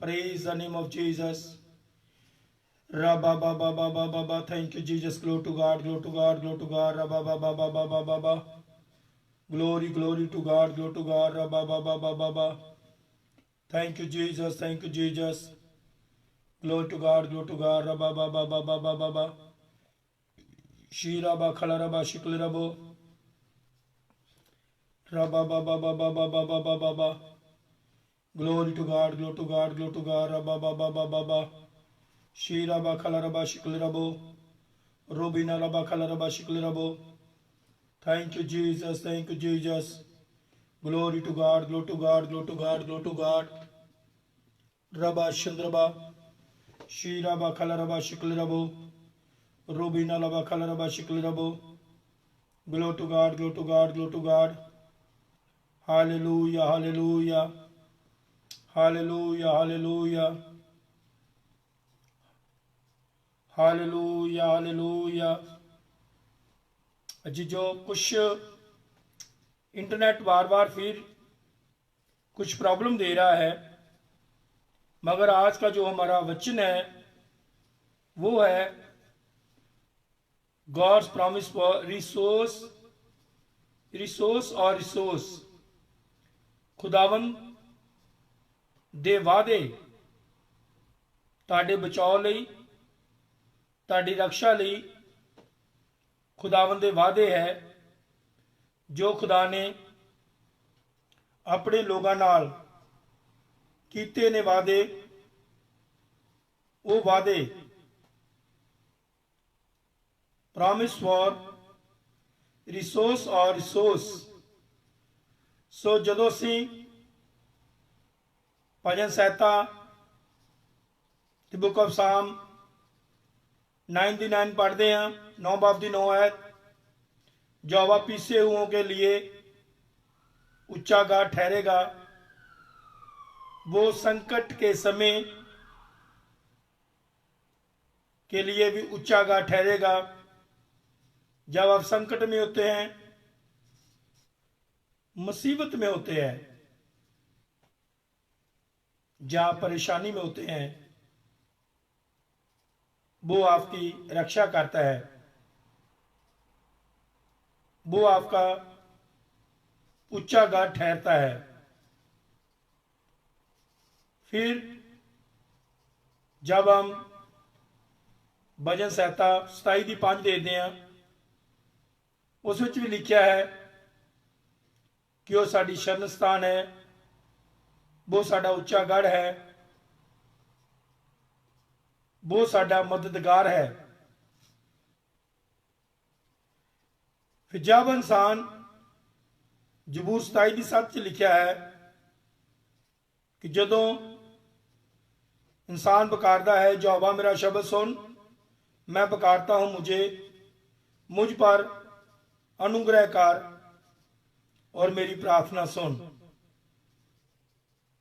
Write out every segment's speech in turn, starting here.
Praise the name of Jesus. Rabba ba ba ba ba ba ba. Thank you, Jesus. Glory to God. Glory to God. Glory to God. Rabba ba ba ba ba ba ba ba. Glory, glory to God. Glory to God. Rabba ba ba ba ba ba. Thank you, Jesus. Thank you, Jesus. Glory to God. Glory to God. Rabba ba ba ba ba ba ba ba. Shira ba khala rabba shikli rabo. Rabba ba ba ba ba ba ba ba ba ba ba. Glory to God. Glory to God. Glory to God. Rabba ba ba ba ba ba. Shira ba khala rabba shikli rabo. Robina rabba khala rabba shikli rabo. Thank you, Jesus. Thank you, Jesus. Glory to God. Glory to God. Glory to God. Glory to God. Rabba Chandraba. Shira ba khala rabba shikli rabo. Robina rabba khala rabba shikli rabo. Glory to God. Glory to God. Glory to God. Hallelujah. Hallelujah. Hallelujah. Hallelujah. Hallelujah hallelujah. जी जो कुछ internet बार बार फिर कुछ problem दे रहा है, मगर आज का जो हमारा वचन है वो है गॉड्स प्रॉमिस फॉर रिसोर्स और रिसोर्स। खुदावन दे वादे ताड़े बचाव लई, ताड़ी रक्षा लई खुदावन दे वादे है जो खुदा ने अपने लोगों नाल कीते ने वादे, वो वादे प्रॉमिस फॉर रिसोर्स और रिसोर्स। सो जदों असी भजन संहिता द बुक ऑफ साम 99 पढ़ते हैं, 9 बाब की 9 है। यहोवा पीसे हुओं के लिए ऊंचा गाढ़ ठहरेगा, वो संकट के समय के लिए भी ऊंचा गाढ़ ठहरेगा। जब आप संकट में होते हैं, मुसीबत में होते हैं, जहां परेशानी में होते हैं, वो आपकी रक्षा करता है, वो आपका ऊंचा गाढ़ ठहरता है। फिर जब हम भजन संहिता 27 की 5 देखते हैं, उस विच भी लिखा है कि वो साडी शरण स्थान है, वो साडा ऊंचा गढ़ है, वो साडा मददगार है। फिर जब इंसान जबूर 27 की 7 च लिखा है कि जदों इंसान पुकारता है, यहोवा मेरा शब्द सुन, मैं पुकारता हूं, मुझ पर अनुग्रह कर और मेरी प्रार्थना सुन।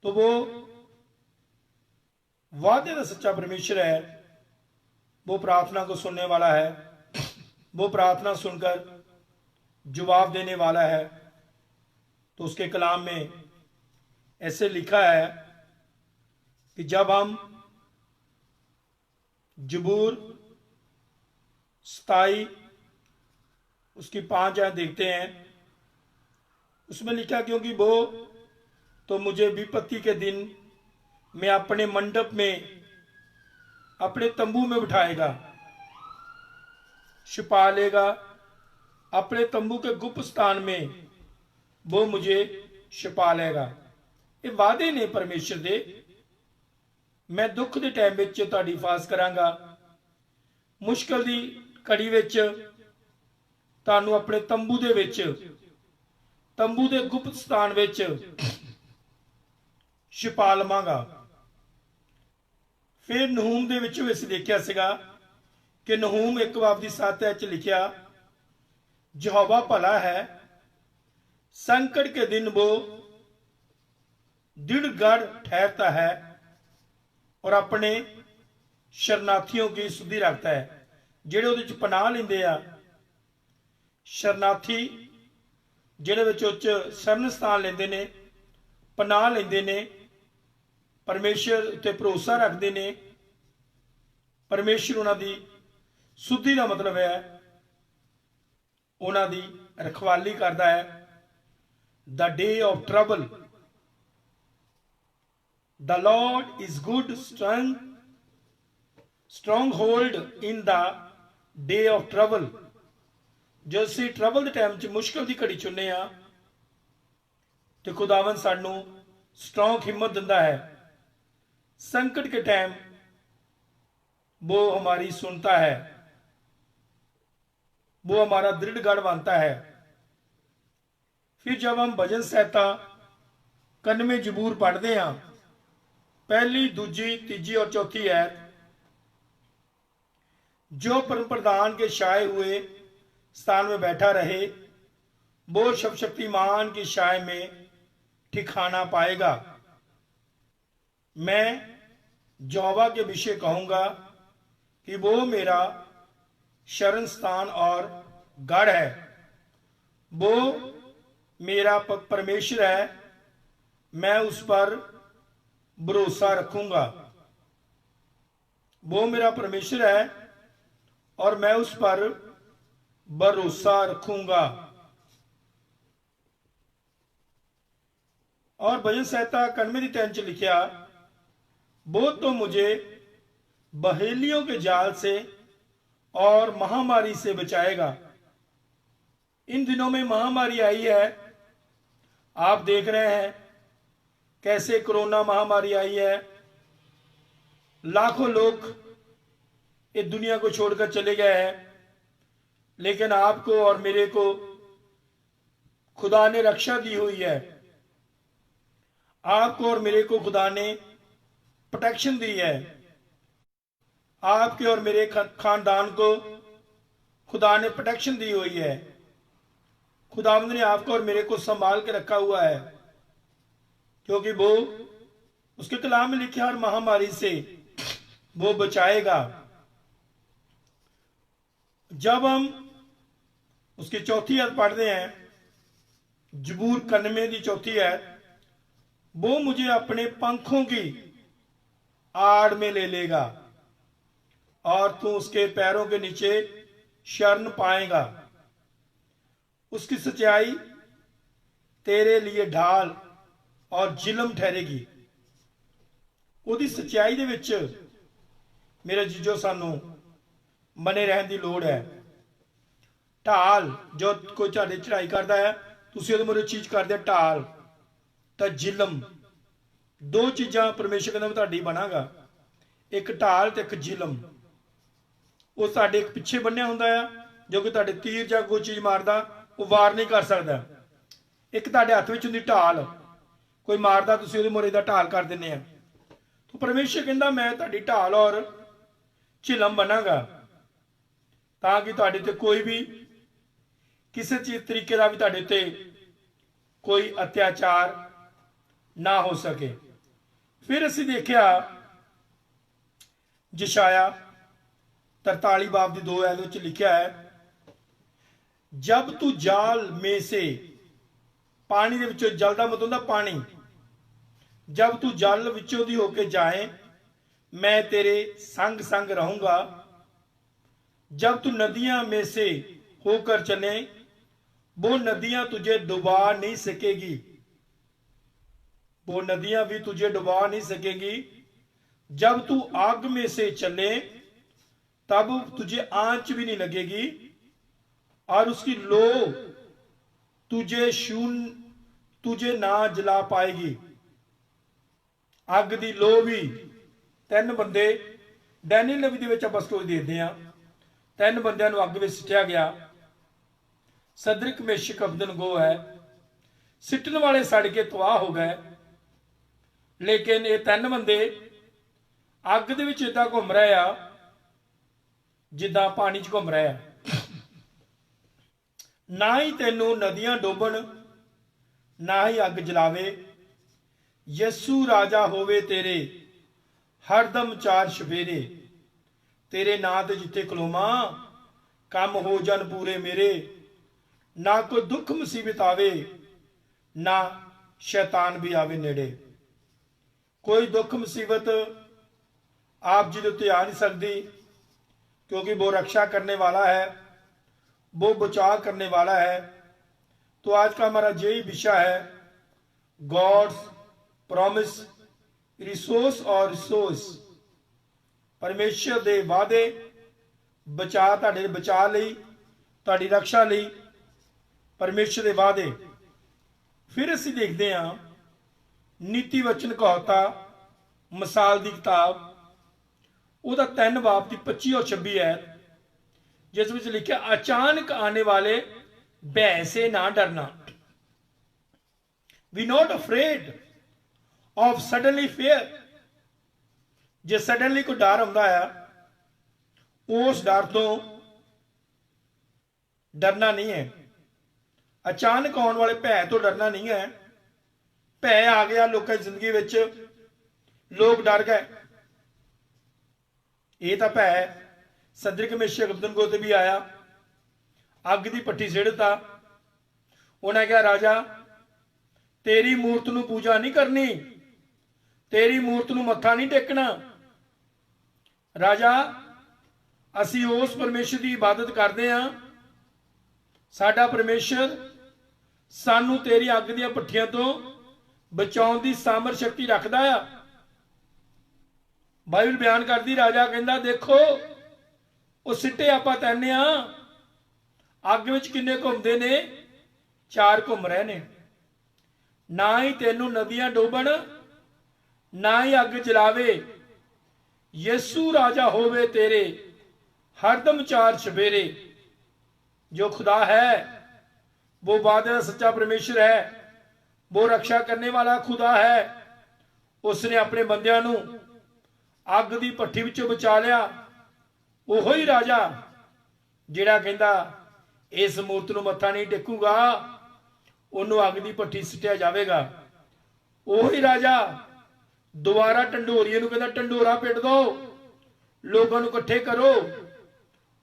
तो वो वादे का सच्चा परमेश्वर है, वो प्रार्थना को सुनने वाला है, वो प्रार्थना सुनकर जवाब देने वाला है। तो उसके कलाम में ऐसे लिखा है कि जब हम जबूर 27 उसकी 5 आयत देखते हैं, उसमें लिखा क्योंकि वो तो मुझे विपत्ति के दिन में अपने मंडप में, अपने तंबू में बिठाएगा, छिपा लेगा, अपने तंबू के गुप्त स्थान में वो मुझे छिपा लेगा। ये वादे ने परमेश्वर दे। मैं दुख के टाइम में तुहाडी हिफाजत करांगा, मुश्किल की घड़ी विच तुहानूं अपने तंबू दे विच, तंबू के गुप्त स्थान विच छिपा लवांगा। फिर नहूम दे विच इस देखिया सीगा कि नहूम 1 बाब की 7 च लिखिया, यहोवा भला है, संकट के दिन वो दृढ़ गढ़ ठहरता है और अपने शरणार्थियों की सुधि रखता है। जेड़े उहदे च पनाह लैंदे आ, शरणार्थी जेड़े विच उच्च शरण स्थान लैंदे ने, पनाह लैंदे ने, परमेश्वर उत्ते भरोसा रखते ने, परमेश्वर उन्हां दी सुधि का मतलब है उन्हां दी रखवाली करता है। The day of trouble, the Lord is good strong hold in the day of trouble. जो असीं ट्रबल के टाइम च मुश्किल की घड़ी चुने आ तो खुदावन सानू स्ट्रॉन्ग हिम्मत दिंदा है। संकट के टाइम वो हमारी सुनता है, वो हमारा दृढ़ गढ़ बनता है। फिर जब हम भजन संहिता 91 जबूर पढ़ते हैं, पहली, दूजी, तीजी और चौथी आयत, जो परम प्रधान के छाए हुए स्थान में बैठा रहे वो सर्वशक्तिमान की छाए में ठिकाना पाएगा। मैं यहोवा के विषय कहूंगा कि वो मेरा शरण स्थान और गढ़ है, वो मेरा परमेश्वर है, मैं उस पर भरोसा रखूंगा। वो मेरा परमेश्वर है और मैं उस पर भरोसा रखूंगा। और भजन संहिता 91 की 3 लिखा, वो तो मुझे बहेलियों के जाल से और महामारी से बचाएगा। इन दिनों में महामारी आई है, आप देख रहे हैं कैसे कोरोना महामारी आई है। लाखों लोग इस दुनिया को छोड़कर चले गए हैं, लेकिन आपको और मेरे को खुदा ने रक्षा दी हुई है। आपको और मेरे को खुदा ने प्रोटेक्शन दी है। आपके और मेरे खानदान को खुदा ने प्रोटेक्शन दी हुई है। खुदावंद ने आपको और मेरे को संभाल के रखा हुआ है, क्योंकि वो उसके कलाम में लिखा हर महामारी से वो बचाएगा। जब हम उसकी चौथी आयत पढ़ते हैं, जबूर 91 की चौथी आयत, वो मुझे अपने पंखों की आड़ में ले लेगा और तू उसके पैरों के नीचे शरण पाएगा। उसकी सच्चाई तेरे लिए ढाल और जिलम ठहरेगी। ਉਹਦੀ सच्चाई ਦੇ ਵਿੱਚ मेरे जीजो सानू बने रहने की लोड़ है। ढाल, जो कोई ਤੁਹਾਡੇ चढ़ाई करता है तुसीं ਉਹਦੇ ਮੂਹਰੇ चीज करते ढाल तो जिलम, दो चीज़ां परमेश्वर कहंदा मैं तुहाडी बनागा, एक ढाल ते एक जिलम। वो साडे एक पिछे बन्निया हुंदा है, जो कि तुहाडे तीर जां कोई चीज़ मारदा वो वार नहीं कर सकता। एक तुहाडे हत्थ विच हुंदी ढाल, कोई मारदा तुसीं ਉਹਦੇ ਮੂਹਰੇ दा ढाल कर दिंदे आ। तो परमेश्वर कहंदा मैं तुहाडी ढाल और झिलम बनागा, ताकि तुहाडे ते कोई भी किसी चीज तरीके का भी तुहाडे ते कोई अत्याचार ना हो सके। फिर असीं देखिया यशाया 43 बाब की 2 आयत लिखा है, जब तू जाल में से पानी दे विचों, जल दा मतलब हुंदा पानी, जब तू जल विचों दी होके जाए मैं तेरे संग संग रहूंगा। जब तू नदियां में से होकर चले वो नदियां तुझे डुबा नहीं सकेगी, वो नदियां भी तुझे डुबा नहीं सकेगी। जब तू आग में से चले तब तुझे आंच भी नहीं लगेगी और उसकी लो तुझे ना जला पाएगी। अग दी लो भी 3 बंदे डैनियल नबी दे विच आपां स्टोरी देखदे आ, 3 बंदियां नूं अग विच सिटिया गया। सदरक मेशक अबदनगो है, सिटन वाले सड़ के तबाह हो गए, लेकिन ये 3 बंदे अग दे विच इदां घुम रहे आ जिद्दां पानी च घुम रहे आ। ना ही तैनूं नदियां डोबण ना ही अग जलावे। यसू राजा होवे तेरे हरदम 4 छफेरे, तेरे नां ते जिथे खलोमा काम हो जान पूरे मेरे। ना कोई दुख मुसीबत आवे ना शैतान भी आवे नेड़े। कोई दुख मुसीबत आप जी के उत्ते आ नहीं सकती, क्योंकि वो रक्षा करने वाला है, वो बचाव करने वाला है। तो आज का हमारा यही विषय है, गॉड्स प्रॉमिस रिसोर्स और रिसोर्स। परमेश्वर दे वादे बचा, तुहाडे बचा लई, तुहाडी रक्षा लई परमेश्वर दे वादे। फिर असी देखते हैं नीति वचन कहावता मिसाल की किताब, ਉਹਦਾ 3 बाब की 25 और 26 है, जिस विच लिखा अचानक आने वाले भय से ना डरना। We not afraid of suddenly fear. जे सडनली कोई डर आंदा है, उस डर तो डरना नहीं है। अचानक आने वाले भय तो डरना नहीं है। भय आ गया लोगों की जिंदगी विच, लोग डर गए। ये तो भय सदरिक मेशक अबदनगो ते भी आया, अग की भट्टी सिड़ता। उन्हें कहा राजा तेरी मूर्त नूं पूजा नहीं करनी, तेरी मूर्त नूं मत्था नहीं टेकना। राजा असी उस परमेश्वर की इबादत करते हैं, साडा परमेश्वर सानू तेरी अग दी भट्टियां तो बचाउण दी सामर्थ शक्ति रखदा आ। बाइबल बयान करदी, राजा कहंदा देखो वो सिट्टे आपां तैरने आ, अग विच किन्ने घुमदे ने, 4 घुम रहे ने। ना ही तेनू नदियां डोबण, ना ही अग जलावे। यसू राजा होवे तेरे, हरदम 4 चफेरे। जो खुदा है वो वादे का सच्चा परमेश्वर है, वो रक्षा करने वाला खुदा है। उसने अपने बंदियां नू अग की भट्ठी विचों बचा लिया। ओहो ही राजा जिहड़ा कहंदा इस मूर्त नूं मत्था नहीं टेकूगा, उन्होंने अग की भट्ठी सिटिया जाएगा। ओहो ही राजा दोबारा ढंडोरीए नूं कहंदा ढंडोरा पिट दो, लोगों नूं इकट्ठे करो।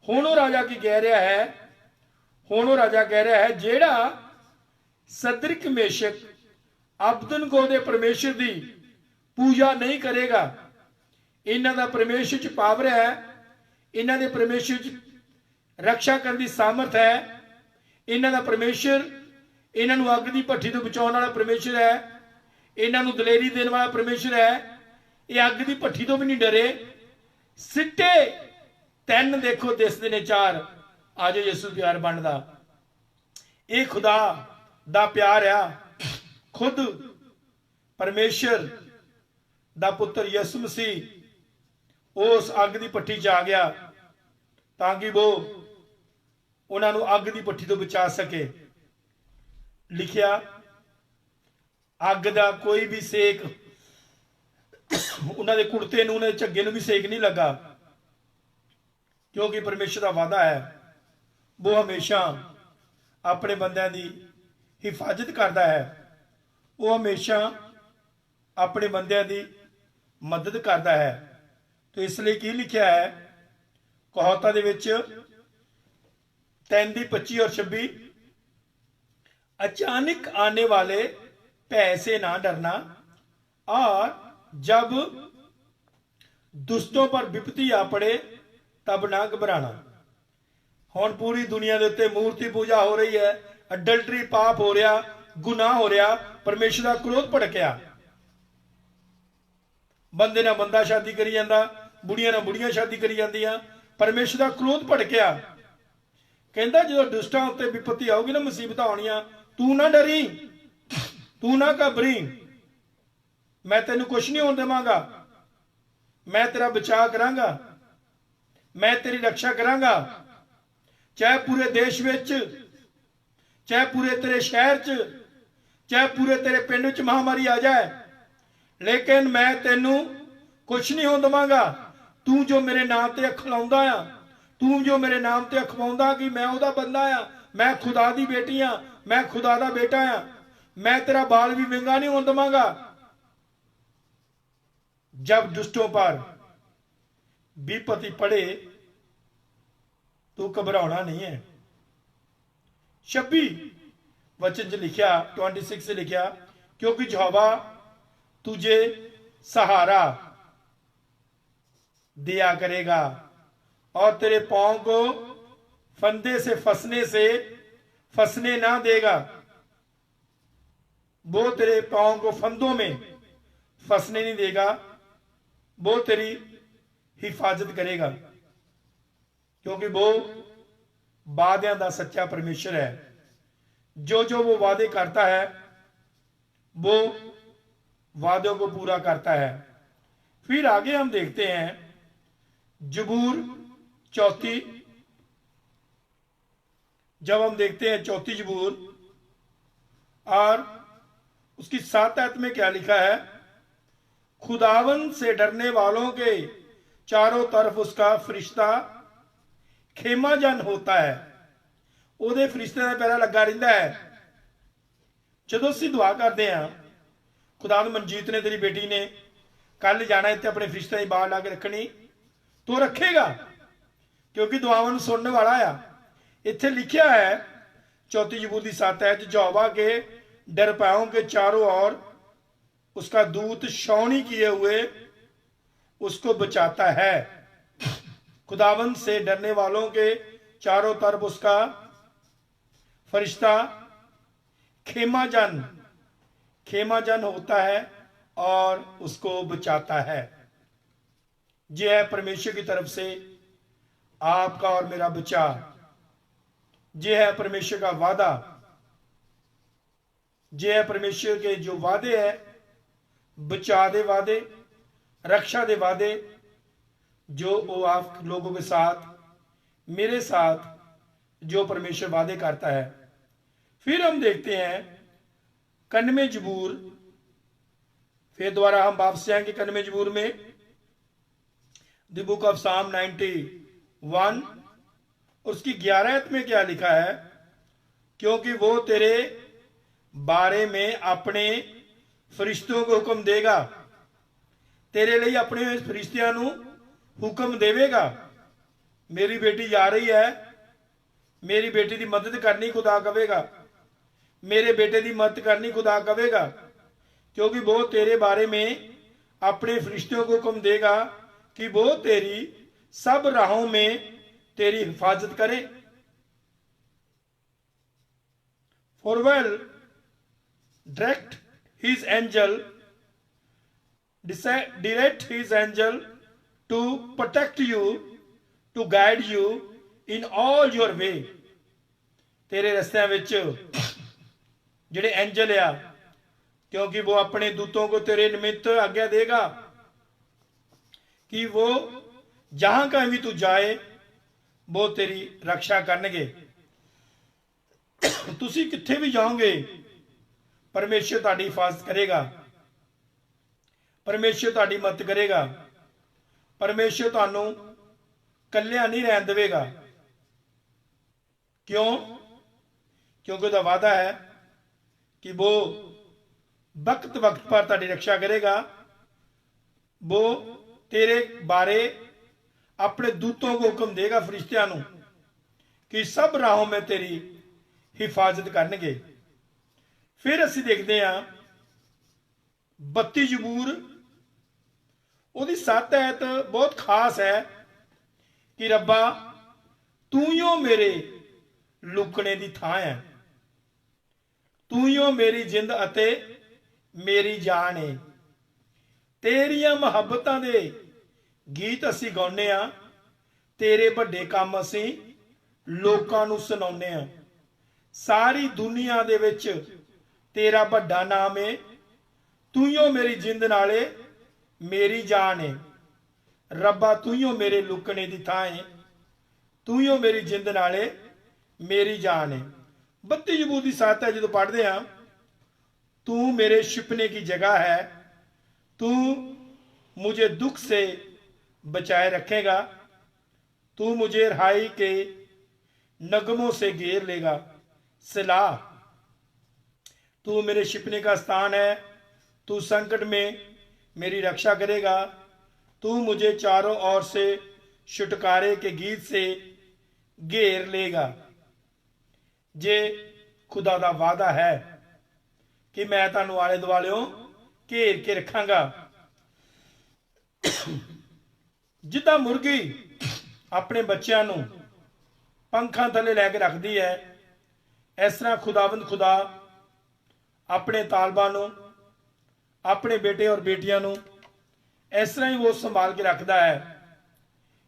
हुण वो राजा की कह रहा है, हुण वो राजा कह रहा है जिहड़ा सदरिक मेशक अबदनगो दे परमेश्वर की पूजा नहीं करेगा, इन्हां दा परमेश्वर च पावर है, इन्हां दे परमेश्वर च रक्षा करने की सामर्थ है, इन्हां दा परमेश्वर इन्हां नूं अग की भट्ठी तो बचाउण वाला परमेश्वर है, इन्हां नूं दलेरी देने वाला परमेश्वर है। ये अग की भट्ठी तो भी नहीं डरे। सिट्टे 3 देखो दिसदे ने 4, आज यसू प्यार बनदा। ये खुदा दा प्यार आ, खुद परमेश्वर दा पुत्र यसू मसीह उस अग की भट्टी च आ गया ताकि वो उन्होंने अग की भट्टी तो बचा सके। लिखिया अग का कोई भी सेक उन्होंने कुर्ते नूं, उन्होंने झग्गे नूं भी सेक नहीं लगा, क्योंकि परमेश्वर का वादा है वो हमेशा अपने बंदियां की हिफाजत करता है, वो हमेशा अपने बंदियां की मदद करता है। तो इसलिए की लिखा है कहावतां दे विच 3 दी 25 और 26, अचानक आने वाले भय से ना डरना, और जब दुष्टों पर विपत्ति आ पड़े तब ना घबराना। हुण पूरी दुनिया के उत्ते मूर्ति पूजा हो रही है, अडल्टरी पाप हो रहा, गुनाह हो रहा, परमेश्वर का क्रोध भड़किया। बंदे ना बंदा शादी करी जांदा, बुढ़िया ना बुढ़िया शादी करी जांदियां, परमेश्वर का क्रोध भड़किया। कहंदा जो दुष्टां उत्ते विपत्ति आऊगी ना, मुसीबत आउणियां, तू ना डरी, तू ना घबरी, मैं तेनू कुछ नहीं होण देवांगा, मैं तेरा बचाव करांगा, मैं तेरी रक्षा करांगा। चाहे पूरे देश विच, चाहे पूरे तेरे शहर च, चाहे पूरे तेरे पिंड च महामारी आ जाए, लेकिन मैं तेनू कुछ नहीं होण देवांगा। तू जो मेरे नाम ते अखलाउंदा आ, तू जो मेरे नाम ते अखवाउंदा कि मैं उहदा बंदा आ, मैं खुदा दी बेटी आ, मैं खुदा दा बेटा आ, मैं तेरा बाल भी विंगा नहीं होण देवांगा। जब दुष्टों पर विपत्ति पड़े तो घबराना नहीं है। 26 वचन च लिखा, 26 से लिखा, क्योंकि यहोवा तुझे सहारा दिया करेगा और तेरे पांव को फंदे से फंसने ना देगा। वो तेरे पांव को फंदों में फंसने नहीं देगा, वो तेरी हिफाजत करेगा, क्योंकि वो वादों का सच्चा परमेश्वर है। जो जो वो वादे करता है वो वादों को पूरा करता है। फिर आगे हम देखते हैं जबूर चौथी, जब हम देखते हैं चौथी जबूर और उसकी 7 आयत में क्या लिखा है, खुदावन से डरने वालों के चारों तरफ उसका फरिश्ता खेमाजन होता है। ਉਹਦੇ फरिश्ते का पैरा लगा रहिंदा है। ਜਦੋਂ ਅਸੀਂ दुआ करते हैं, खुदा मनजीत ने तेरी बेटी ने कल जाना इतने अपने फरिश्ते की बाढ़ ला के रखनी, तो रखेगा क्योंकि दुआवां नूं सुनने वाला आ। इत्थे लिखा है चौथी जबूर की 7 आयत, यहोवा के डर पाओं के चारों ओर उसका दूत छावनी किए हुए उसको बचाता है। खुदावंद से डरने वालों के चारों तरफ उसका फरिश्ता खेमाजन होता है और उसको बचाता है। यह है परमेश्वर की तरफ से आपका और मेरा बचाव। यह है परमेश्वर का वादा। यह है परमेश्वर के जो वादे है, बचा दे वादे, रक्षा दे वादे, जो वो आप लोगों के साथ, मेरे साथ जो परमेश्वर वादे करता है। फिर हम देखते हैं 91 जबूर, फिर दोबारा हम वापस जाएंगे 91 जबूर में, द बुक ऑफ साम 91 उसकी 11 आयत में क्या लिखा है, क्योंकि वो तेरे बारे में अपने फरिश्तों को हुक्म देगा, तेरे लिए अपने फरिश्तियां नूं हुक्म देवेगा। मेरी बेटी जा रही है, मेरी बेटी की मदद करनी खुदा कहेगा, मेरे बेटे की मदद करनी खुदा कहेगा, क्योंकि वो तेरे बारे में अपने फरिश्तों को हुक्म देगा कि वो तेरी सब राहों में तेरी हिफाजत करें। For well direct his angel to protect you, to guide you in all your way। तेरे रस्तियां विच जिहड़े एंजल आ, क्योंकि वो अपने दूतों को तेरे निमित्त आज्ञा देगा कि वो जहां कहीं भी तू जाए वो तेरी रक्षा करनगे। तुसी किथे भी जाओगे परमेश्वर तुहाडी हिफाजत करेगा, परमेश्वर तुहाडी मदद करेगा, परमेश्वर तुहानू कल्लिया नहीं रहन देवेगा। क्यों? क्योंकि उसका वादा है कि वो वक्त वक्त पर तुहाडी रक्षा करेगा। वो तेरे बारे अपने दूतों को हुक्म देगा, फरिश्तियां नू, कि सब राहों में तेरी हिफाजत करनगे। फिर असीं देखते हैं 32 जबूर, उसकी 7 आयत बहुत खास है कि रब्बा तू ही हो मेरे लुकने की थां है, तू ही हो मेरी जिंद अते मेरी जान है। तेरियां मुहब्बतां दे गीत असीं गाउने आ, तेरे वड्डे काम असीं लोकां नूं सुणाउने आ। सारी दुनिया दे विच तेरा वड्डा नाम है। तू ही हो मेरी जिंद नाले मेरी जान है। रब्बा तू ही हो मेरे लुकने की थां है, तू ही हो मेरी जिंद नाले मेरी जान है। 32 जबूर की 7 है, जो पढ़ते हैं, तू मेरे छिपने की जगह है, तू मुझे दुख से बचाए रखेगा, तू मुझे रिहाई के नगमों से घेर लेगा। सलाह। तू मेरे छिपने का स्थान है, तू संकट में मेरी रक्षा करेगा, तू मुझे चारों ओर से छुटकारे के गीत से घेर लेगा। जे खुदा दा वादा है कि मैं तुहानू आले दुआलेओं घेर के रखांगा, जिद्दां मुर्गी अपने बच्चों नूं पंखां थले लैके रखती है, इस तरह खुदावंद खुदा अपने तालबां नूं, अपने बेटे और बेटियां नूं इस तरह ही वो संभाल के रखता है,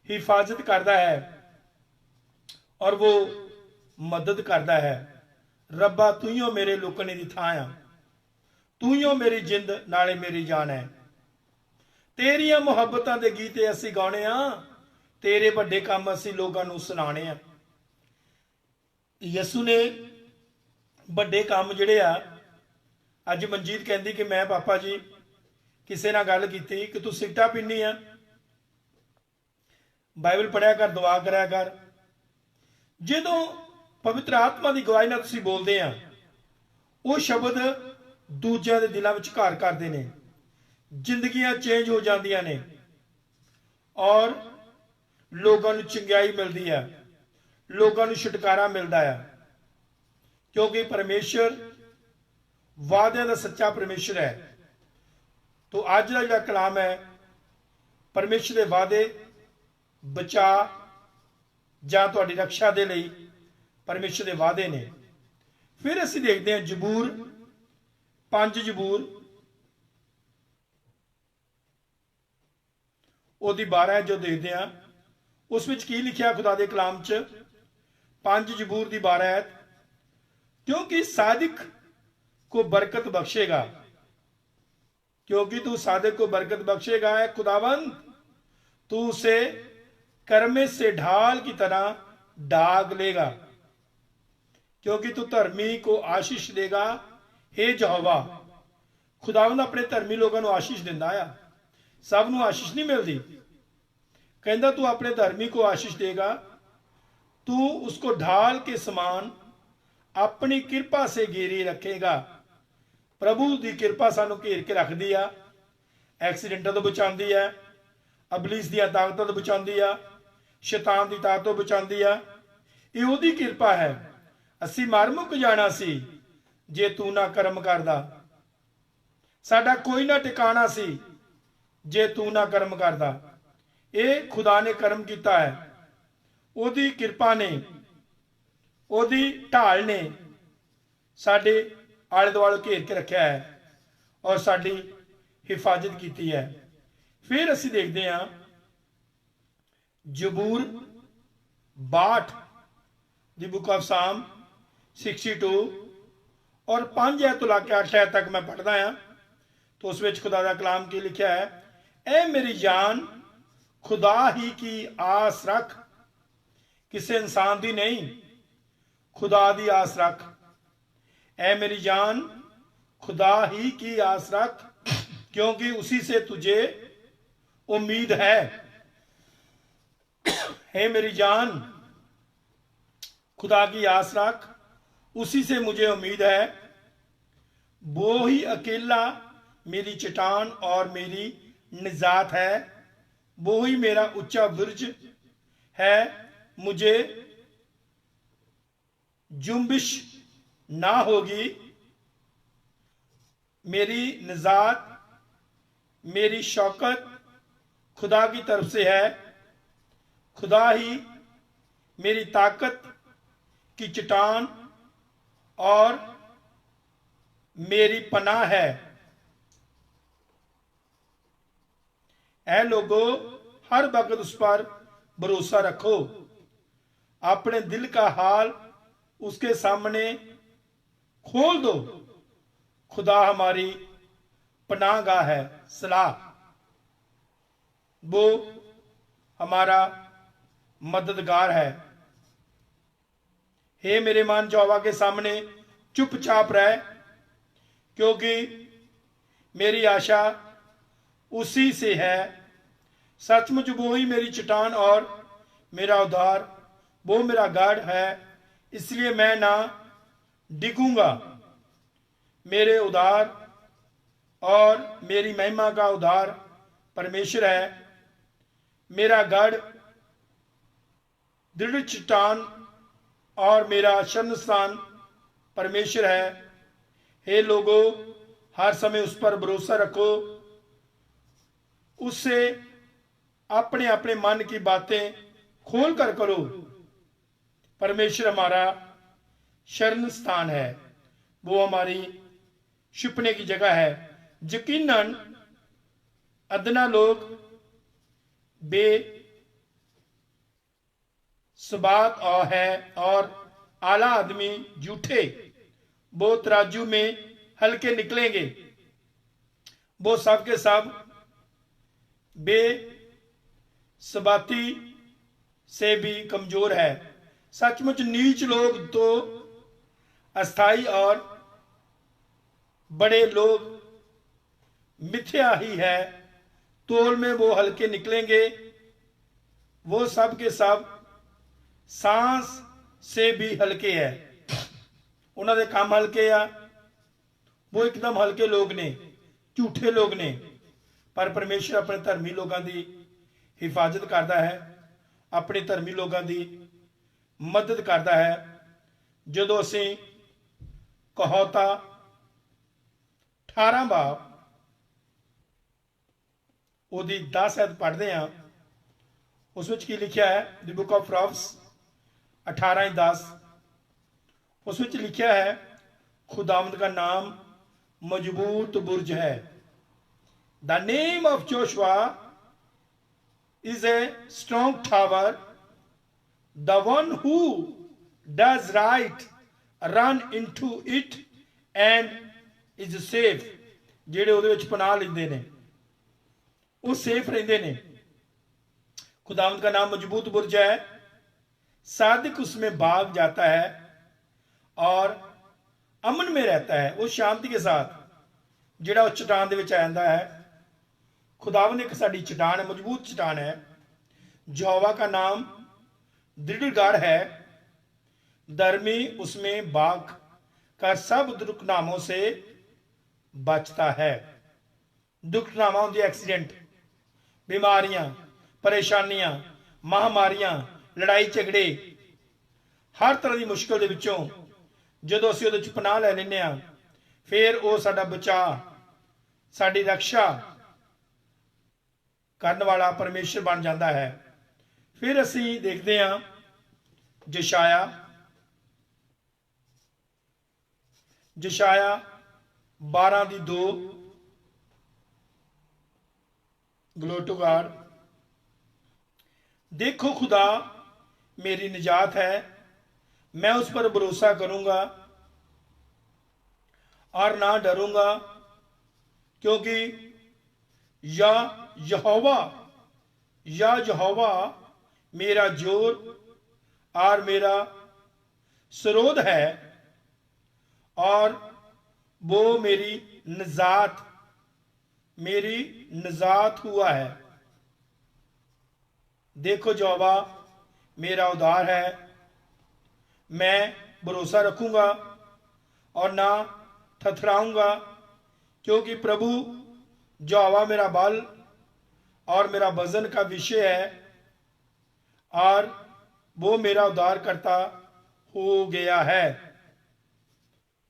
हिफाजत करता है और वो मदद करता है। रब्बा तू ही मेरे लुकने की थां आ, तू ही मेरी जिंद नाले मेरी जान है। तेरिया मुहब्बतां दे गीत असी गाने आ, तेरे वड्डे काम असी लोगों नूं सुनाने आ। यसू ने वड्डे काम जिहड़े आ, अज मनजीत कहती कि मैं पापा जी किसी नाल गल कीती कि तू सिगटा पीनी आ, बाइबल पढ़िया कर, दुआ कराया कर। जदों पवित्र आत्मा की गवाही नाल तुसीं बोलदे आ, वो शब्द दूजिਆਂ ਦੇ दिलों ਵਿੱਚ ਘਰ ਕਰਦੇ ਨੇ, जिंदगियां चेंज हो जांदियां ने और लोगों ਨੂੰ ਚੰਗਿਆਈ मिलती है, लोगों ਨੂੰ छुटकारा मिलता है, क्योंकि परमेश्वर वादे का सच्चा परमेश्वर है। तो अज का जो कलाम है, परमेश्वर के वादे बचा जां तुहाडी रक्षा दे लई परमेश्वर के वादे ने। फिर असी देखते हैं जबूर 5 जबूर ओदी 12 जो देखते हैं, उस विच की लिखिया खुदा दे कलाम च 5 जबूर की 12 आयत, क्योंकि सादिक को बरकत बख्शेगा, क्योंकि तू सादिक को बरकत बख्शेगा है खुदावंद, तू उसे कर्मे से ढाल की तरह दाग लेगा, क्योंकि तू धर्मी को आशीष देगा। हे यहोवा, खुदावंद अपने धर्मी लोगों को आशीष दिंदा आ, सब नूं आशीष नहीं मिलती। कहंदा तू अपने धर्मी को आशीष देगा, तू उसको ढाल के समान अपनी कृपा से घेरी रखेगा। प्रभु की कृपा सानू घेर के रखती है, एक्सीडेंटां तो बचाती है, अबलीस दी ताकतों तो बचाती है, शैतान की ताकत तो बचाती है। ये उहदी कृपा है। असी मर मुक जाना सी जे तू ना कर्म करदा, साडा कोई ना टिकाना सी जे तू ना कर्म करदा। ये खुदा ने कर्म किया है, उहदी कृपा ने, उहदी ढाल ने साडे आले दुआले घेर के रखा है और साडी हिफाजत की है। फिर असी देखते हैं जबूर 62 दी बुक ऑफ साम 62 और 5 आयत तो लाके 8 आयत तक मैं पढ़ता हाँ। तो उस विच खुदा दा कलाम की लिखा है, ए मेरी जान खुदा ही की आस रख, किसी इंसान दी नहीं, खुदा दी आस रख। ए मेरी जान खुदा ही की आस रख, क्योंकि उसी से तुझे उम्मीद है। हे मेरी जान खुदा की आस रख, उसी से मुझे उम्मीद है। वो ही अकेला मेरी चट्टान और मेरी निजात है, वो ही मेरा ऊंचा बुर्ज है, मुझे जुम्बिश ना होगी। मेरी निजात, मेरी शौकत खुदा की तरफ से है, खुदा ही मेरी ताकत की चट्टान और मेरी पनाह है। ऐ लोगों, हर वक्त उस पर भरोसा रखो, अपने दिल का हाल उसके सामने खोल दो। खुदा हमारी पनाहगाह है, सलाह, वो हमारा मददगार है। हे मेरे मान यहोवा के सामने चुपचाप रह, क्योंकि मेरी आशा उसी से है। सचमुच वो ही मेरी चट्टान और मेरा उद्धार, वो मेरा गढ़ है, इसलिए मैं ना डिगूंगा। मेरे उद्धार और मेरी महिमा का उद्धार परमेश्वर है, मेरा गढ़, दृढ़ चट्टान और मेरा शरण स्थान परमेश्वर है। हे लोगों, हर समय उस पर भरोसा रखो, उससे अपने अपने मन की बातें खोल कर करो। परमेश्वर हमारा शरण स्थान है, वो हमारी छिपने की जगह है। यकीनन अदना लोग बेसबात और है और आला आदमी झूठे, वो तराजू में हल्के निकलेंगे। वो सब के सब बेसबाती से भी कमजोर है। सचमुच नीच लोग तो अस्थाई और बड़े लोग मिथ्या ही है, तोल में वो हल्के निकलेंगे। वो सब के सब सांस से भी हल्के है, उन्होंने काम हल्के आ, वो एकदम हल्के लोग ने, झूठे लोग ने। पर परमेश्वर अपने धर्मी लोगों की हिफाजत करता है, अपने धर्मी लोगों की मदद करता है। जो असी कहोता 18 बाब ਉਹਦੀ 10 ऐत पढ़ते हैं, उस विच की लिखा है, द बुक ऑफ प्रॉव्स 18:10, उस विच लिखा है खुदावंद का नाम मजबूत बुर्ज है। The name of Joshua is a strong tower, the one who does right run into it and is safe. ਜਿਹੜੇ ਉਹਦੇ ਵਿੱਚ ਪਨਾਹ ਲੈਂਦੇ ਨੇ वो सेफ रहते ने। खुदावंद का नाम मजबूत बुर्ज है, सादिक उसमें भाग जाता है और अमन में रहता है, वो शांति के साथ जिहड़ा उस चट्टान दे विच आ जांदा है। खुदावंद एक साडी चट्टान है, मजबूत चट्टान है। यहोवा का नाम दृढ़गढ़ है, धर्मी उसमें भाग कर सब दुर्घटनाओं से बचता है। दुर्घटनावां होंदी एक्सीडेंट, बीमारियां, परेशानियां, महामारियां, लड़ाई झगड़े, हर तरह की मुश्किल दे विचों जदों असीं उहदे च पनाह लै लैंदे हां, फिर वो साडा बचाव, साडी रक्षा करने वाला परमेश्वर बन जाता है। फिर असीं देखते हैं यशाया 12:2, ग्लोरी टू गॉड। देखो खुदा मेरी निजात है, मैं उस पर भरोसा करूंगा और ना डरूंगा, क्योंकि या यहोवा मेरा जोर और मेरा स्रोत है और वो मेरी निजात हुआ है। देखो यहोवा मेरा उद्धार है, मैं भरोसा रखूंगा और ना थथराऊंगा, क्योंकि प्रभु यहोवा मेरा बल और मेरा वजन का विषय है और वो मेरा उद्धार करता हो गया है।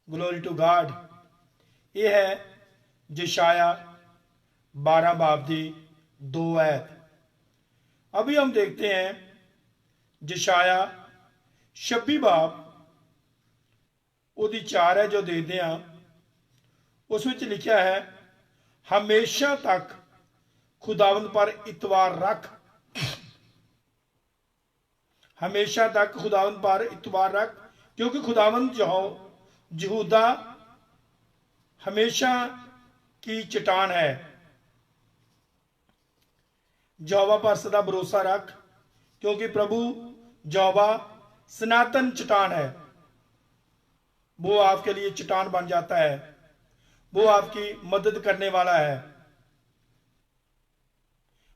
Glory to God. ये है यशाया 12 बाब की 2 ऐत। अभी हम देखते हैं यशाया 26 बाब उसकी 4 है, जो देखते हैं उस विच लिखा है, हमेशा तक खुदावंद पर इतवार रख, हमेशा तक खुदावंद पर इतवार रख, क्योंकि खुदावंद यहूदा हमेशा की चट्टान है। यहोवा पर सदा भरोसा रख, क्योंकि प्रभु यहोवा सनातन चट्टान है। वो आपके लिए चट्टान बन जाता है, वो आपकी मदद करने वाला है।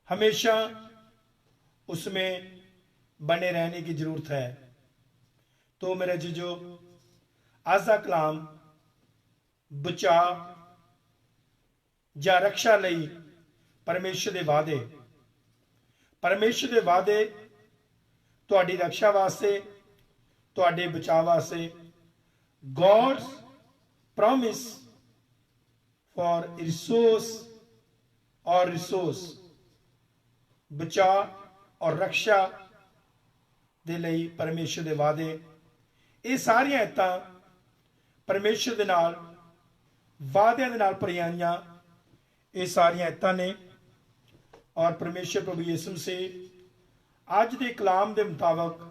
हमेशा उसमें बने रहने की जरूरत है। तो मेरे जीजो, आज का कलाम बचाव या रक्षा लई परमेश्वर के वादे, परमेश्वर के वादे तुहाडी रक्षा वास्ते, तुहाडे बचाव वास्ते, गॉड्स प्रॉमिस फॉर रिसोर्स और रिसोर्स। बचाव और रक्षा दे लई परमेश्वर दे वादे, ये सारियां आयतां परमेश्वर दे नाल वादियां दे नाल भरियां होईयां ये सारियां आयतां ने। और परमेश्वर प्रभु यीशु मसीह अज दे कलाम दे मुताबक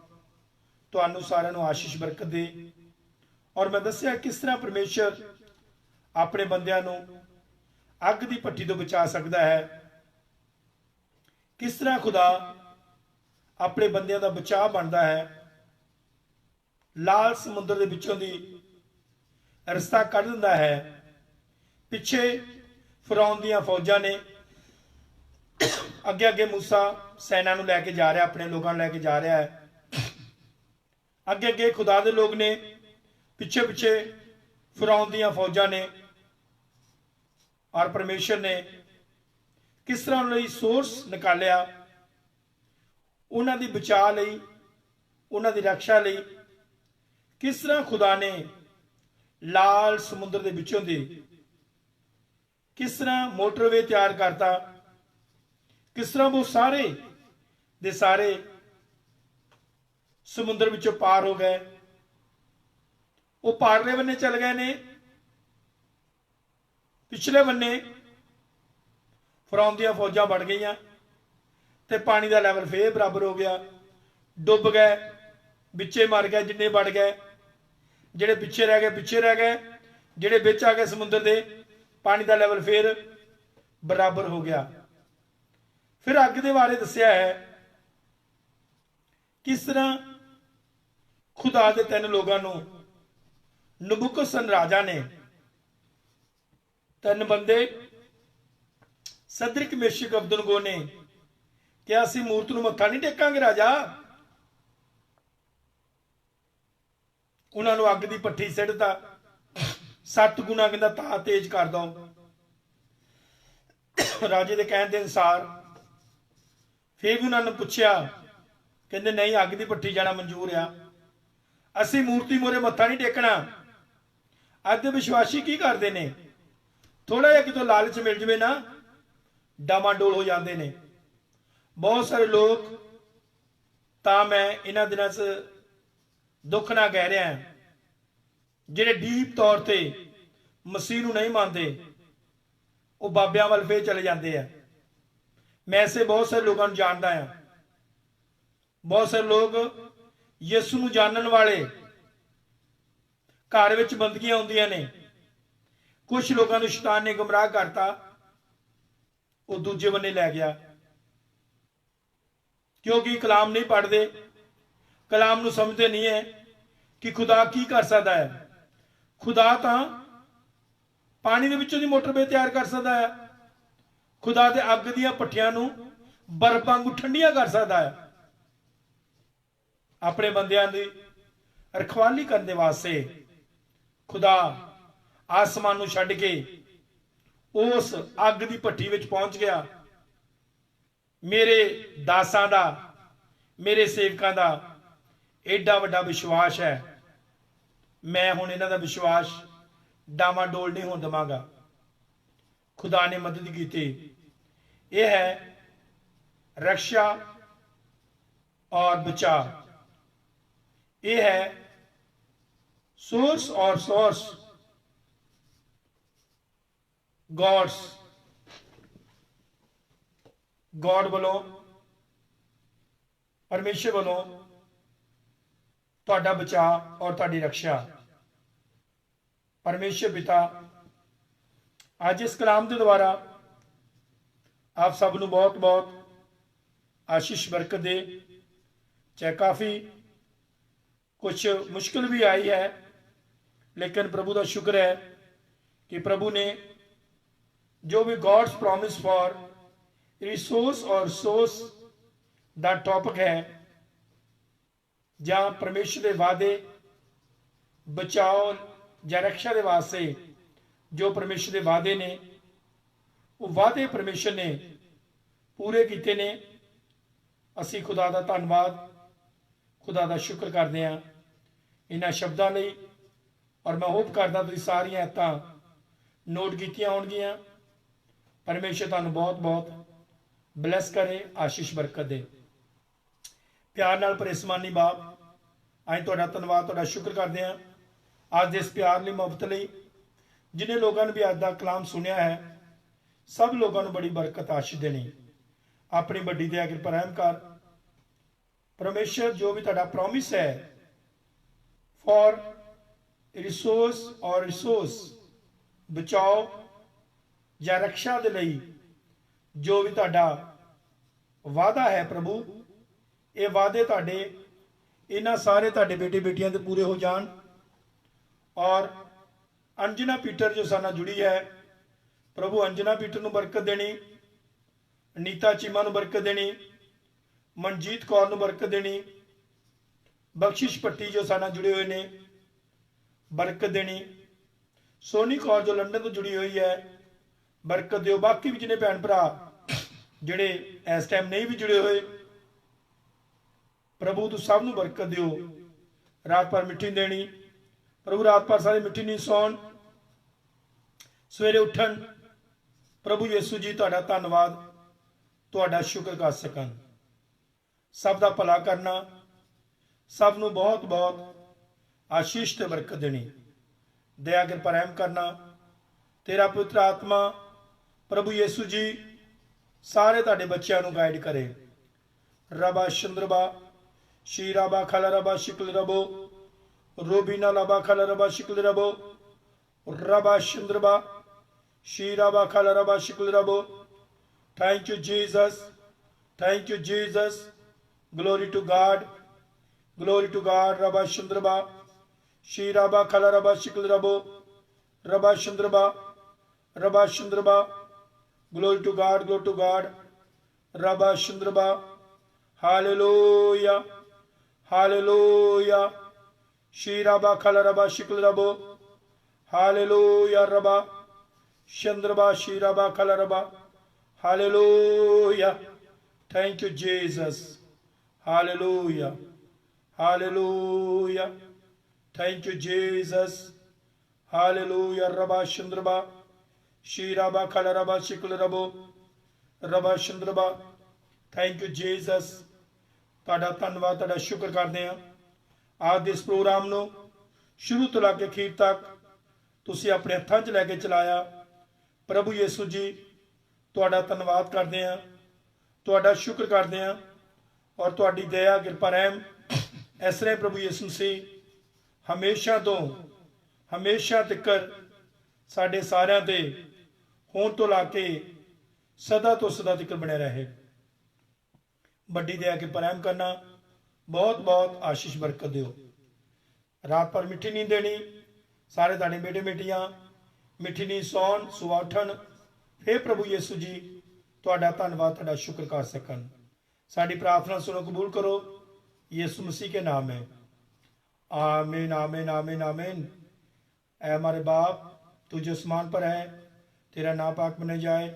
तुहानू सारियां नू आशीष बरकत दे। और मैं दस्सिया किस तरह परमेश्वर अपने बंदियां नू अग दी भट्टी तो बचा सकता है, किस तरह खुदा अपने बंदियां दा बचाव बनता है। लाल समुद्र दे विचों दी रस्ता कढ दिंदा है। पिछे फिरौन दियां फौजां ने, अगे अगे मूसा सैना नू लैके जा रहा, अपने लोगों नू लैके जा रहा है। अगे अगे खुदा दे लोग ने, पिछे पिछे फिरौन दियां फौजां ने। और परमेश्वर ने किस तरह उन्होंने सोर्स निकालिया, उन्होंने बचा लई, उन्होंने रक्षा लई। किस तरह खुदा ने लाल समुद्र के विचों दे किस तरह मोटरवे तैयार करता, किस तरह वो सारे दे सारे समुद्र विचों पार हो गए। वो पारले बन्ने चल गए ने, पिछले बन्ने फिरौन दी फौजां बढ़ गई ते पानी का लैवल फिर बराबर हो गया। डुब गए, बिचे मर गए जिन्ने बढ़ गए, जेडे पिछे रह गए पिछे रह गए, जेडे बिच आ गए समुद्र के पानी का लैवल फिर बराबर हो गया। फिर अग के बारे दसिया है किस तरह खुदा के 3 लोगों को नबूकदनेस्सर राजा ने 3 बंदे सदरक मेशक अबदनगो ने क्या असी मूर्त नूं मत्था नहीं टेकांगे राजा। उन्होंने अग की भट्ठी सिटता, 7 गुना कहता ता तेज कर दो। राजे के कहने के अनुसार फिर भी उन्होंने पूछया, कहते नहीं अग की भट्ठी जाना मंजूर आ, असी मूर्ति मोरे मत्था नहीं टेकना। अज के विश्वासी की करते हैं, थोड़ा जिहा कितों लालच मिल जाए ना डामाडोल हो जाते हैं। बहुत सारे लोग तो मैं इन्हां दिनां च दुख ना कह रहा है, जिहड़े डीप तौर पर मसीह नूं नहीं मानते, वो बाबियां वाल फिर चले जाते हैं। मैं ऐसे बहुत सारे लोगों को जानता हाँ। बहुत सारे लोग यसू नूं जानन वाले घर विच बंदगियां होंदियां ने, कुछ लोगों को शैतान ने गुमराह करता, वो दूजे बन्ने लै गया, क्योंकि कलाम नहीं पढ़ते, कलाम नूं समझते नहीं है कि खुदा की कर सकता है। खुदा तो पानी के विचों दी मोटरवे तैयार कर सकता है, खुदा दे अग दीयां भट्टियां नूं बर्फ वांगू ठंडियां कर सकता है। अपने बंदियां दी रखवाली करने वास्ते खुदा आसमान नूं छड्ड के उस अग की भट्टी विच पहुंच गया। मेरे दासां दा, मेरे सेवकां दा एडा वड्डा विश्वास है, मैं हुण इन्हां दा विश्वास डामाडोल नहीं होण देवांगा। खुदा ने मदद की। यह है रक्षा और बचाव, यह है सोर्स और सोर्स गॉड्स, गॉड वालों, परमेश्वर वालों तुहाडा बचाव और तुहाडी रक्षा। परमेश्वर पिता आज इस कलाम के द्वारा आप सब नूं बहुत बहुत आशीष बरकत दे। चाहे काफ़ी कुछ मुश्किल भी आई है, लेकिन प्रभु का शुक्र है कि प्रभु ने जो भी गॉड्स प्रॉमिस फॉर रिसोर्स और सोर्स दा टॉपिक है, जहाँ परमेश्वर के वादे बचाव या रक्षा के वास्ते जो परमेश्वर के वादे ने, वो वादे परमेश्वर ने पूरे किए ने। असी खुदा का धन्यवाद, खुदा का शुक्र करते हैं इन्हां शब्दों लई। और मैं होप करदा तुसीं सारियां आयतां नोट कीतियां होणगियां। परमेश्वर तुहानूं बहुत बहुत ब्लैस करे, आशीष बरकत दे। प्यार नाल भरे समानी बाप, अं तुहाडा धन्नवाद, तुहाडा शुक्र करते हैं अज दे इस प्यार लई, मुहब्बत लई। जिन्हें लोगों ने भी अज दा कलाम सुनिया है, सब लोगों को बड़ी बरकत आशीष देनी। अपनी बड़ी दया कृपा रहम कर परमेश्वर। जो भी तुहाडा प्रॉमिस है फॉर रिसोर्स और रिसोर्स बचाओ या रक्षा दे लई, जो भी तुहाडा वादा है प्रभु, ये वादे तुहाडे इन्हां सारे तुहाडे बेटे बेटियां ते पूरे हो जान। और अंजना पीटर जो साना जुड़ी है प्रभु, अंजना पीटर नूं बरकत देनी, नीता चीमा नूं बरकत देनी, मनजीत कौर नूं बरकत देनी, बख्शिश पट्टी जो साना जुड़े हुए ने बरकत देनी, सोनी कौर जो लंडन तो जुड़ी हुई है बरकत दिओ। बाकी भी जिन्हें भैन भरा जिहड़े इस टाइम नहीं भी जुड़े हुए प्रभु तू सब नूं बरकत दिओ। रात भर मिठी देनी प्रभु, रात भर सारे मिठी नींद सौण, सवेरे उठन प्रभु यीशु जी तुहाडा धन्नवाद, तुहाडा शुक्र कर सकन। सब दा भला करना, सब नूं बहुत बहुत आशीष ते बरकत देनी, दया कृपा रहम करना। तेरा पवित्र आत्मा प्रभु यीशु जी सारे तुहाडे बच्चों नूं गाइड करे। रबा चंद्रबा शीराबा खला रबा शिकल रबो, रोबीना लबा खला रबा शिकल रबो, रबा चंद्रबा शीराबा खला रबा शिकल रबो। Thank you Jesus, thank you Jesus, glory to God, glory to God. रबा चंद्रबा शीराबा खला रबा शिकल रबो, रबा चंद्रबा, रबा चंद्रबा, glory to God, glory to God. रबा चंद्रबा, हालेलुया, हालेलुया। शीराबा खला रबा शिकल रबो, हालेलुया। रबा चंद्रबा शीराबा खला रबा, hallelujah. Thank you Jesus, hallelujah, hallelujah. Thank you Jesus, hallelujah. रबा चंद्रबा शीराबा खला रबा शिकल रबो, रबा चंद्रबा। थैंक यू जीसस, तुहाडा धन्नवाद, तुहाडा शुक्र करते हैं। आज इस प्रोग्राम नूं शुरू तो लैके अखीर तक तुसीं अपने हत्थां 'च लैके चलाया प्रभु यीशु जी, तुहाडा धन्नवाद करते हैं, तुहाडा शुक्र करते हैं। और तुहाडी दया कृपा रहम इस तरह प्रभु यीशु मसीह हमेशा तो हमेशा तिकर साडे सारिਆਂ ते होण तो लाके सदा तो सदा तिकर बने रहे। बड़ी दया कृपा रहम करना, बहुत बहुत आशीष बरकत दिओ। रात भर मिठी नींद देनी, सारे तुहाडे बेटे बेटियां मिठी नींद सौण, सुबह उठन, फिर प्रभु यीशु जी तुहाडा धन्नवाद, तुहाडा शुक्र कर सकन। साडी प्रार्थना सुनो, कबूल करो, यीशु मसीह के नाम है, आमीन, आमीन, आमीन, आमीन। ऐ हमारे बाप, तू जो आसमान पर है, तेरा नाम पाक बने जाए,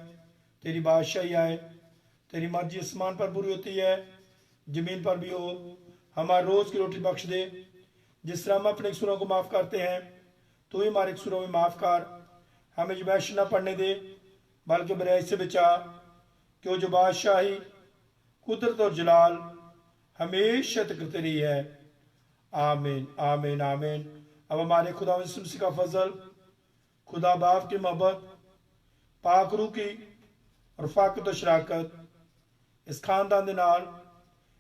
तेरी बादशाही आए, तेरी मर्जी आसमान पर पूरी होती है जमीन पर भी हो। हमारे रोज की रोटी बख्श दे, जिस तरह हम अपने कसूरों को माफ करते हैं, तू ही हमारे कसूरों में माफ कर। हमें जमैश न पड़ने दे, बल्कि बुराई से बचा, क्यों जो बादशाही, कुदरत और जलाल हमेशा तक तेरी है, आमीन, आमीन, आमीन। अब हमारे खुदा यीशु मसीह का फजल, खुदा बाप की मोहब्बत, पाक रूह की और फाकत और शराकत इस खानदान दे नाल,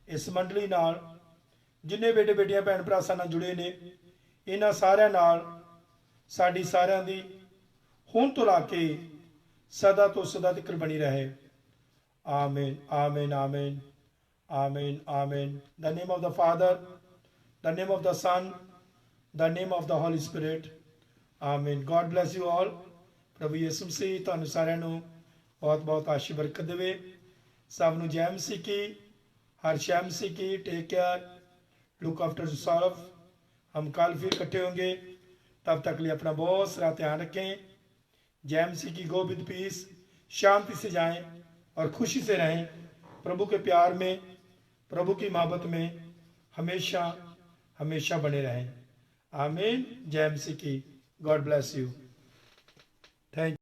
इस मंडली नाल, जिन्ने बेटे बेटियां भैन भरा सां नाल जुड़े ने, इन्हां सारिਆਂ नाल साडी सारिਆਂ दी हुण तो लाके सदा तो सदा तक बनी रहे, आमीन, आमीन, आमीन, आमीन, आमीन। The name of the father, the name of the son, the name of the holy spirit, आमीन। God bless you all. प्रभु यीशु मसीह तुहानूं सारिਆਂ ਨੂੰ बहुत बहुत आशीष बरकत देवे। सब नूं जय मसीह की, हर शय मसीह की। Take care, look after yourself. हम कल फिर इकट्ठे होंगे, तब तक लिए अपना बहुत सारा ध्यान रखें। जय मसीह की। गो विद पीस, शांति से जाएं और खुशी से रहें, प्रभु के प्यार में, प्रभु की मोहब्बत में हमेशा हमेशा बने रहें, आमीन। जय मसीह की। God bless you. थैंक